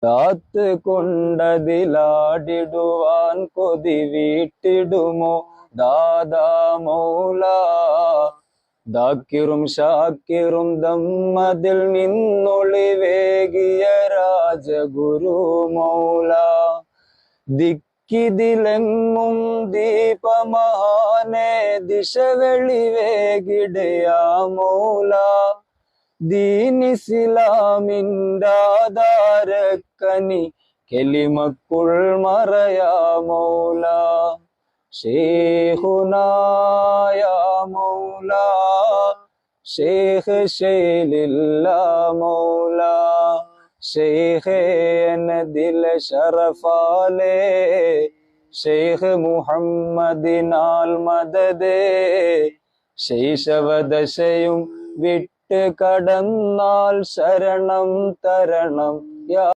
കാത്ത് കൊണ്ടതിലാടിടുവാൻ കൊതി വീട്ടിടുമോ ദാദാ മൗല. ദാക്കിറും ഷാക്കിറും ദമ്മതിൽ നിന്നൊളിവേകിയ രാജഗുരു മൗല. ദിക്കിതിലെങ്ങും ദീപമഹാനെ ദിശ വെളിവേകിടയാ മൗല. ദീനിസ്ലാമിൻ്റെ ആധാരക്കനി കെലിമക്കുൾ മറയാ മൗല. ശൈഖുനായ മൗല ശൈഖ് ശൈലില്ല മൗല. ശൈഖേ ദിൽ ശറഫാലേ ശൈഖ് മുഹമ്മദിനാൽ മദദേ. ശൈശവദശയും വിട്ട് കടന്നാൽ ശരണം തരണം യാ